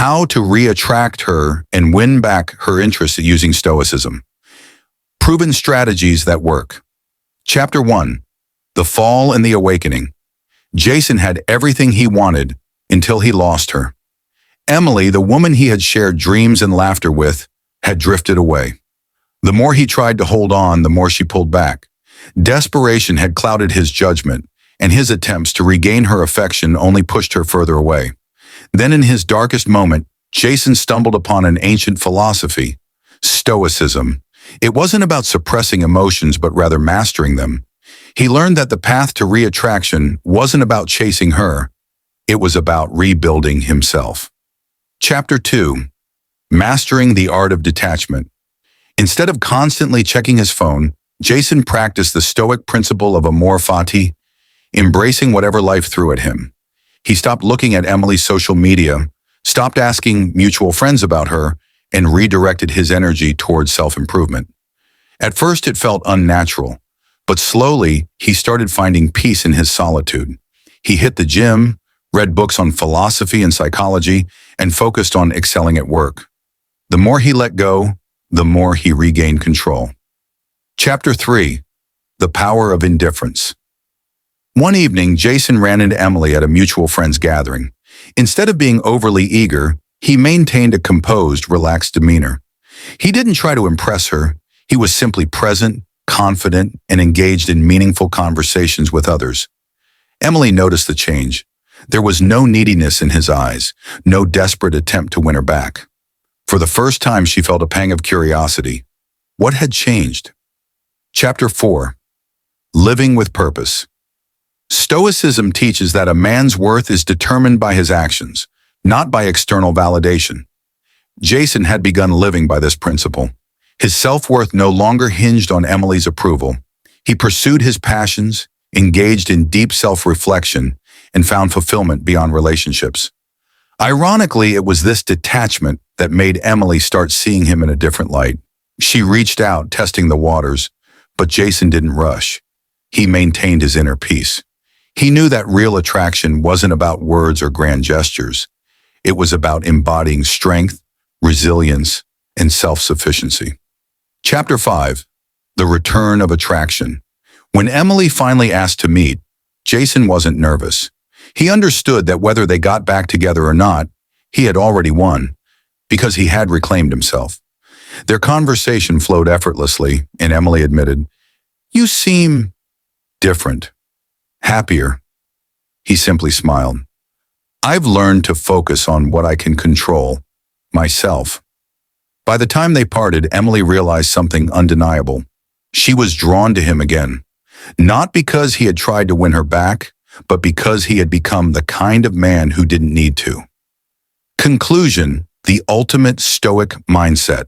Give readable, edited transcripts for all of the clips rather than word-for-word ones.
How to reattract her and win back her interest using Stoicism. Proven strategies that work. Chapter 1. The Fall and the Awakening. Jason had everything he wanted until he lost her. Emily, the woman he had shared dreams and laughter with, had drifted away. The more he tried to hold on, the more she pulled back. Desperation had clouded his judgment, and his attempts to regain her affection only pushed her further away. Then in his darkest moment, Jason stumbled upon an ancient philosophy, Stoicism. It wasn't about suppressing emotions, but rather mastering them. He learned that the path to reattraction wasn't about chasing her. It was about rebuilding himself. Chapter 2. Mastering the Art of Detachment. Instead of constantly checking his phone, Jason practiced the Stoic principle of amor fati, embracing whatever life threw at him. He stopped looking at Emily's social media, stopped asking mutual friends about her, and redirected his energy towards self-improvement. At first, it felt unnatural, but slowly, he started finding peace in his solitude. He hit the gym, read books on philosophy and psychology, and focused on excelling at work. The more he let go, the more he regained control. Chapter 3. The Power of Indifference. One evening, Jason ran into Emily at a mutual friend's gathering. Instead of being overly eager, he maintained a composed, relaxed demeanor. He didn't try to impress her. He was simply present, confident, and engaged in meaningful conversations with others. Emily noticed the change. There was no neediness in his eyes, no desperate attempt to win her back. For the first time, she felt a pang of curiosity. What had changed? Chapter 4. Living with Purpose. Stoicism teaches that a man's worth is determined by his actions, not by external validation. Jason had begun living by this principle. His self-worth no longer hinged on Emily's approval. He pursued his passions, engaged in deep self-reflection, and found fulfillment beyond relationships. Ironically, it was this detachment that made Emily start seeing him in a different light. She reached out, testing the waters, but Jason didn't rush. He maintained his inner peace. He knew that real attraction wasn't about words or grand gestures. It was about embodying strength, resilience, and self-sufficiency. Chapter 5. The Return of Attraction. When Emily finally asked to meet, Jason wasn't nervous. He understood that whether they got back together or not, he had already won, because he had reclaimed himself. Their conversation flowed effortlessly, and Emily admitted, "You seem different, happier." He simply smiled. "I've learned to focus on what I can control, myself." By the time they parted, Emily realized something undeniable. She was drawn to him again, not because he had tried to win her back, but because he had become the kind of man who didn't need to. Conclusion: the ultimate Stoic mindset.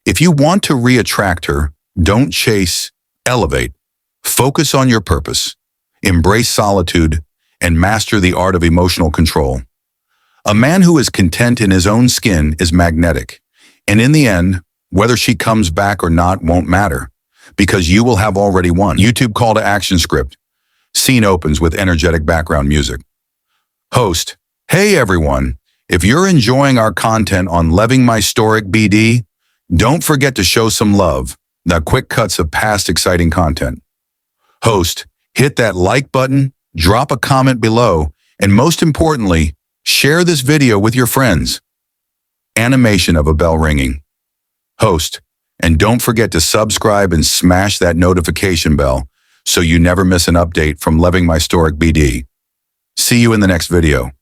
If you want to reattract her, don't chase, elevate. Focus on your purpose, embrace solitude, and master the art of emotional control. A man who is content in his own skin is magnetic, and in the end, whether she comes back or not won't matter, because you will have already won. YouTube call to action script. Scene opens with energetic background music. Host: Hey everyone, if you're enjoying our content on Living My Stoic BD, don't forget to show some love, the quick cuts of past exciting content. Host: hit that like button, drop a comment below, and most importantly, share this video with your friends. Animation of a bell ringing. Host: and don't forget to subscribe and smash that notification bell so you never miss an update from Living My Stoic BD. See you in the next video.